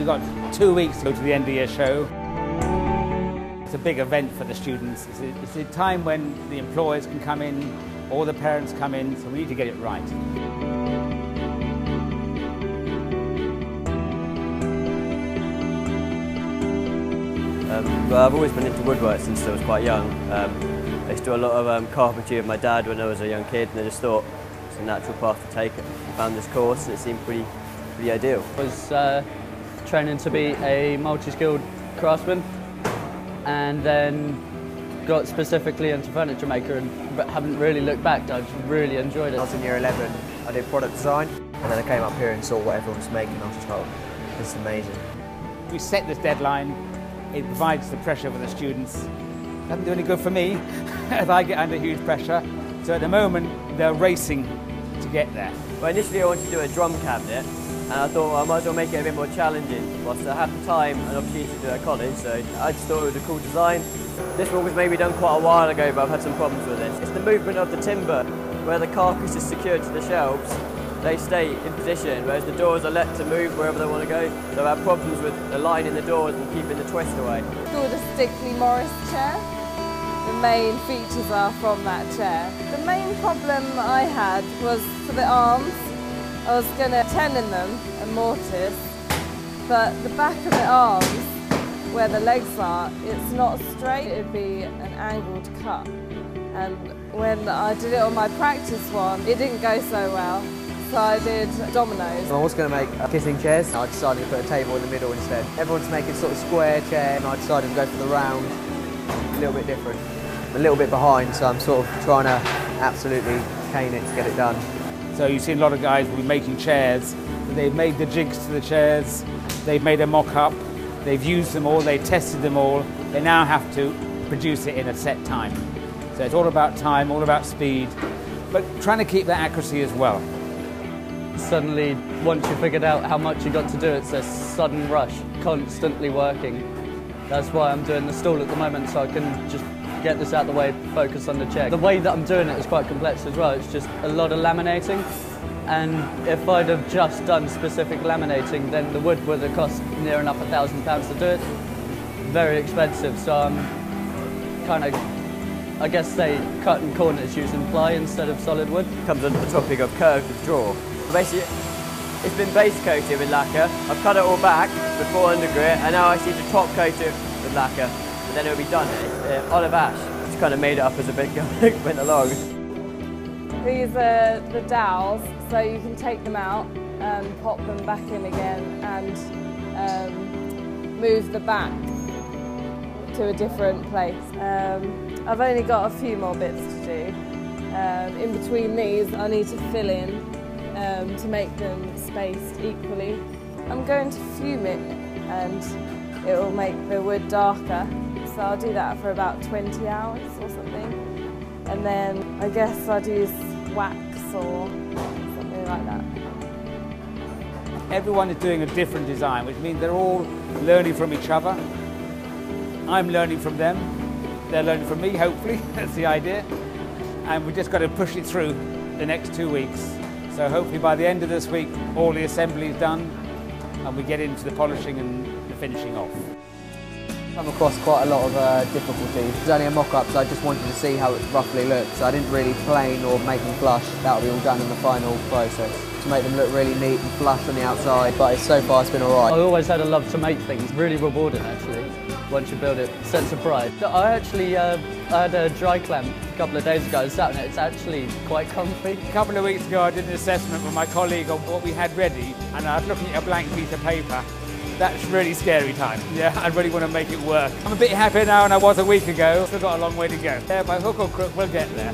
got 2 weeks to go to the end of year show. It's a big event for the students. It's a time when the employers can come in, all the parents come in, so we need to get it right. Well, I've always been into woodwork since I was quite young. I used to do a lot of carpentry with my dad when I was a young kid, and I just thought it's a natural path to take it. I found this course and it seemed pretty ideal. I was training to be a multi-skilled craftsman, and then got specifically into furniture maker and haven't really looked back. I've really enjoyed it. I was in year 11, I did product design, and then I came up here and saw what everyone was making. I was just like, this is amazing. We set this deadline, it provides the pressure for the students. It doesn't do any good for me as I get under huge pressure. So at the moment, they're racing to get there. Well, initially I wanted to do a drum cabinet, and I thought, well, I might as well make it a bit more challenging whilst I had the time and opportunity to do it at college, so I just thought it was a cool design. This one was maybe done quite a while ago, but I've had some problems with it. It's the movement of the timber, where the carcass is secured to the shelves. They stay in position, whereas the doors are let to move wherever they want to go. So I have problems with aligning the doors and keeping the twist away. It's called a Stickley Morris chair. The main features are from that chair. The main problem I had was for the arms. I was going to tenon them and mortise, but the back of the arms, where the legs are, it's not straight. It would be an angled cut. And when I did it on my practice one, it didn't go so well. So I did dominoes. I was going to make kissing chairs. I decided to put a table in the middle instead. Everyone's making sort of square chair, and I decided to go for the round, a little bit different. I'm a little bit behind, so I'm sort of trying to absolutely cane it to get it done. So you've seen a lot of guys will be making chairs. They've made the jigs to the chairs, they've made a mock-up, they've used them all, they've tested them all. They now have to produce it in a set time. So it's all about time, all about speed, but trying to keep that accuracy as well. Suddenly, once you figured out how much you got to do, it's a sudden rush, constantly working. That's why I'm doing the stool at the moment, so I can just get this out of the way, focus on the chair. The way that I'm doing it is quite complex as well. It's just a lot of laminating, and if I'd have just done specific laminating, then the wood would have cost near enough £1,000 to do it. Very expensive, so I'm kind of, I guess, say, cutting corners using ply instead of solid wood. Comes under the topic of curved withdrawal. Basically, it's been base coated with lacquer. I've cut it all back before undergrit, and now I see to top coat it with lacquer, and then it'll be done. It's olive ash. Just kind of made it up as a bit went along. These are the dowels, so you can take them out and pop them back in again and move the back to a different place. I've only got a few more bits to do. In between these, I need to fill in to make them spaced equally. I'm going to fume it, and it will make the wood darker. So I'll do that for about 20 hours or something. And then I guess I'd use wax or something like that. Everyone is doing a different design, which means they're all learning from each other. I'm learning from them. They're learning from me, hopefully. That's the idea. And we've just got to push it through the next 2 weeks. So hopefully by the end of this week, all the assembly is done and we get into the polishing and the finishing off. I've come across quite a lot of difficulties. It was only a mock-up, so I just wanted to see how it roughly looked. So I didn't really plane or make them flush. That'll be all done in the final process to make them look really neat and flush on the outside. But so far it's been all right. I always had a love to make things. Really rewarding, actually, once you build it. Sense of pride. I actually I had a dry clamp a couple of days ago. I sat on it. It's actually quite comfy. A couple of weeks ago I did an assessment with my colleague on what we had ready, and I was looking at a blank piece of paper. That's really scary time. Yeah, I really want to make it work. I'm a bit happier now than I was a week ago. Still got a long way to go. Yeah, by hook or crook, we'll get there.